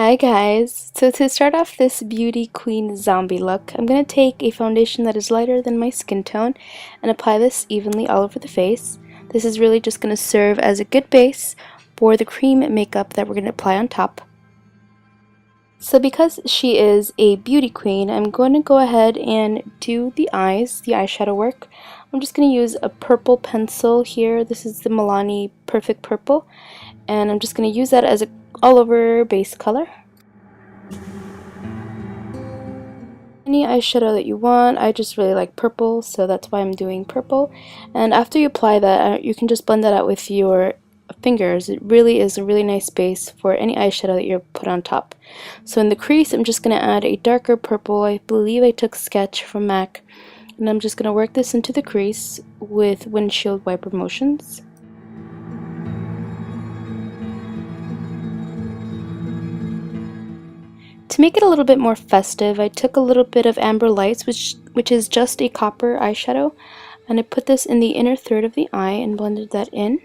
Hi guys! So to start off this beauty queen zombie look, I'm going to take a foundation that is lighter than my skin tone and apply this evenly all over the face. This is really just going to serve as a good base for the cream makeup that we're going to apply on top. So because she is a beauty queen, I'm going to go ahead and do the eyes, the eyeshadow work. I'm just going to use a purple pencil here. This is the Milani Perfect Purple, and I'm just going to use that as a all over base color. Any eyeshadow that you want. I just really like purple, so that's why I'm doing purple. And after you apply that, you can just blend that out with your fingers. It really is a really nice base for any eyeshadow that you put on top. So in the crease, I'm just going to add a darker purple. I believe I took Sketch from MAC, and I'm just going to work this into the crease with windshield wiper motions. To make it a little bit more festive, I took a little bit of Amber Lights, which is just a copper eyeshadow, and I put this in the inner third of the eye and blended that in.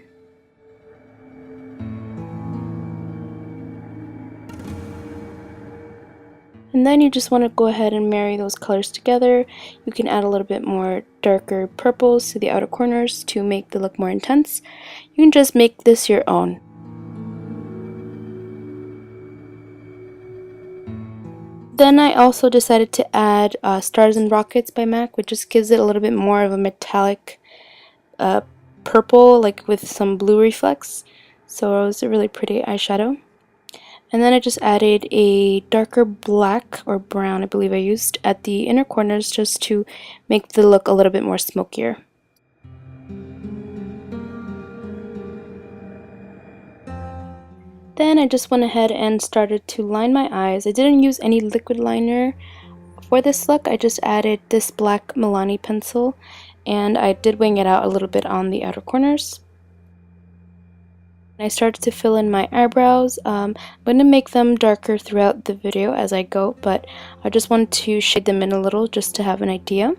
And then you just want to go ahead and marry those colors together. You can add a little bit more darker purples to the outer corners to make the look more intense. You can just make this your own. Then I also decided to add Stars and Rockets by MAC, which just gives it a little bit more of a metallic purple, like with some blue reflex. So it was a really pretty eyeshadow. And then I just added a darker black or brown, I believe I used, at the inner corners just to make the look a little bit more smokier. Then I just went ahead and started to line my eyes. I didn't use any liquid liner for this look. I just added this black Milani pencil, and I did wing it out a little bit on the outer corners. I started to fill in my eyebrows. I'm going to make them darker throughout the video as I go, but I just wanted to shade them in a little just to have an idea.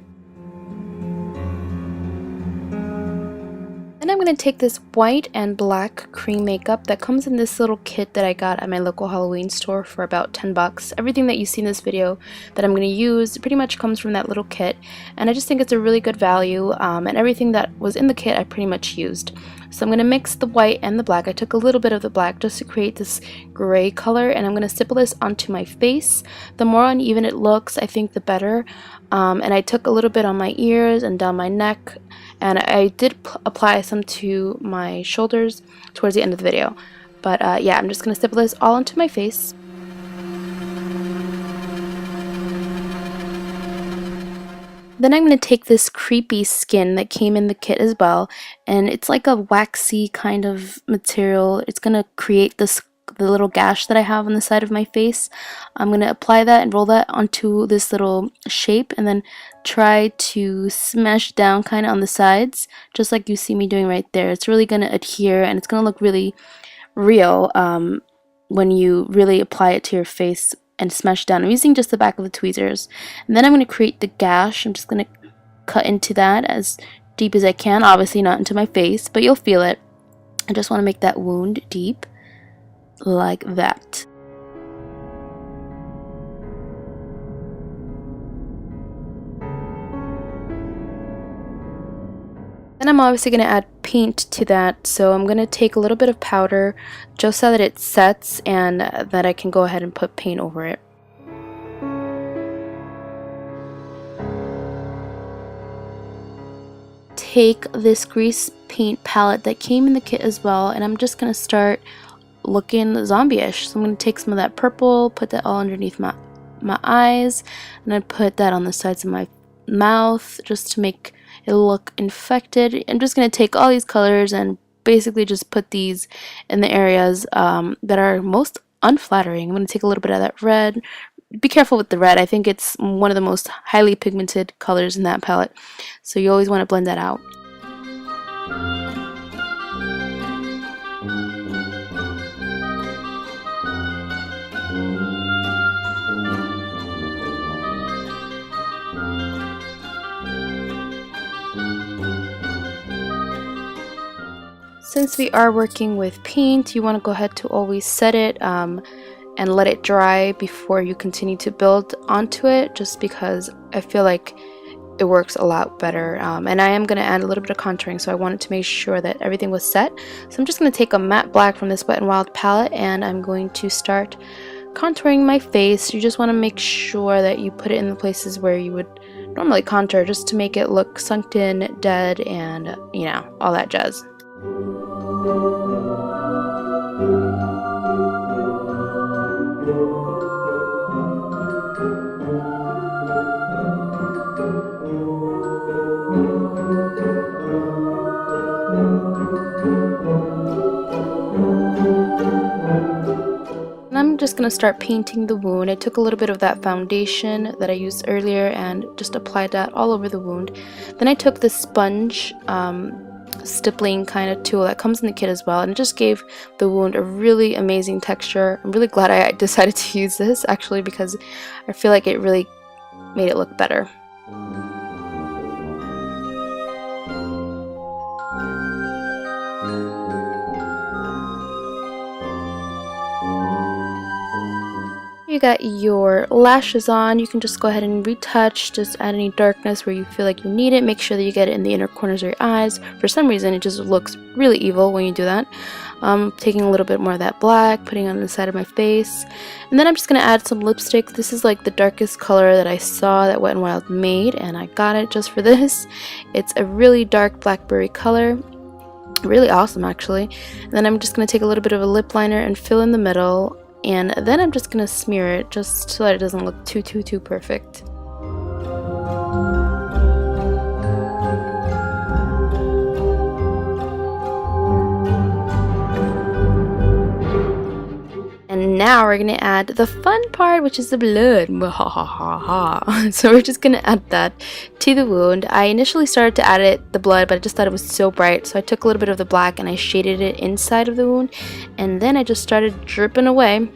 Then I'm going to take this white and black cream makeup that comes in this little kit that I got at my local Halloween store for about 10 bucks. Everything that you see in this video that I'm going to use pretty much comes from that little kit, and I just think it's a really good value, and everything that was in the kit I pretty much used. So I'm going to mix the white and the black. I took a little bit of the black just to create this gray color, and I'm going to stipple this onto my face. The more uneven it looks, I think the better. And I took a little bit on my ears and down my neck, and I did apply some to my shoulders towards the end of the video. But yeah, I'm just going to stipple this all onto my face. Then I'm going to take this creepy skin that came in the kit as well, and it's like a waxy kind of material. It's going to create the little gash that I have on the side of my face. I'm going to apply that and roll that onto this little shape, and then try to smash down kind of on the sides, just like you see me doing right there. It's really going to adhere, and it's going to look really real when you really apply it to your face and smash down. I'm using just the back of the tweezers, and then I'm going to create the gash. I'm just going to cut into that as deep as I can, obviously not into my face, but you'll feel it. I just want to make that wound deep like that. Then I'm obviously going to add paint to that, so I'm going to take a little bit of powder just so that it sets and that I can go ahead and put paint over it. Take this grease paint palette that came in the kit as well, and I'm just going to start looking zombie-ish. So I'm going to take some of that purple, put that all underneath my eyes, and I put that on the sides of my mouth just to make it look infected. I'm just going to take all these colors and basically just put these in the areas that are most unflattering. I'm going to take a little bit of that red. Be careful with the red. I think it's one of the most highly pigmented colors in that palette, so you always want to blend that out. Since we are working with paint, you want to go ahead to always set it and let it dry before you continue to build onto it, just because I feel like it works a lot better. And I am going to add a little bit of contouring, so I wanted to make sure that everything was set. So I'm just going to take a matte black from this Wet n Wild palette, and I'm going to start contouring my face. You just want to make sure that you put it in the places where you would normally contour, just to make it look sunk in, dead, and you know, all that jazz. I'm just going to start painting the wound. I took a little bit of that foundation that I used earlier and just applied that all over the wound. Then I took this sponge stippling kind of tool that comes in the kit as well, and it just gave the wound a really amazing texture. I'm really glad I decided to use this actually, because I feel like it really made it look better. You got your lashes on. You can just go ahead and retouch, just add any darkness where you feel like you need it. Make sure that you get it in the inner corners of your eyes. For some reason it just looks really evil when you do that. Taking a little bit more of that black, putting it on the side of my face, and then I'm just going to add some lipstick. This is like the darkest color that I saw that Wet n Wild made, and I got it just for this. It's a really dark blackberry color. Really awesome actually. And then I'm just going to take a little bit of a lip liner and fill in the middle. And then I'm just going to smear it just so that it doesn't look too perfect. And now we're going to add the fun part, which is the blood. Muhahaha. So we're just going to add that to the wound. I initially started to add the blood, but I just thought it was so bright. So I took a little bit of the black and I shaded it inside of the wound. And then I just started dripping away.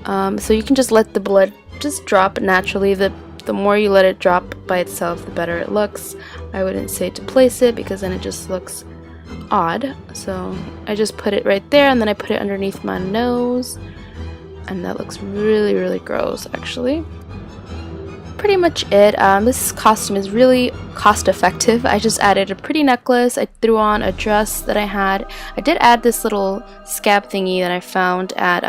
So you can just let the blood just drop naturally. The more you let it drop by itself, the better it looks. I wouldn't say to place it, because then it just looks odd. So I just put it right there, and then I put it underneath my nose, and that looks really gross actually. Pretty much it. This costume is really cost effective. I just added a pretty necklace. I threw on a dress that I had. I did add this little scab thingy that I found at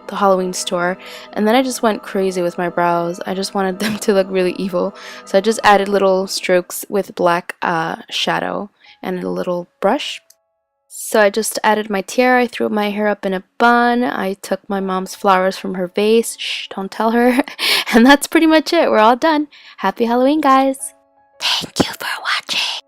the Halloween store, and then I just went crazy with my brows. I just wanted them to look really evil, so I just added little strokes with black shadow and a little brush. So I just added my tiara. I threw my hair up in a bun. I took my mom's flowers from her vase. Shh, don't tell her. And that's pretty much it. We're all done. Happy Halloween, guys. Thank you for watching.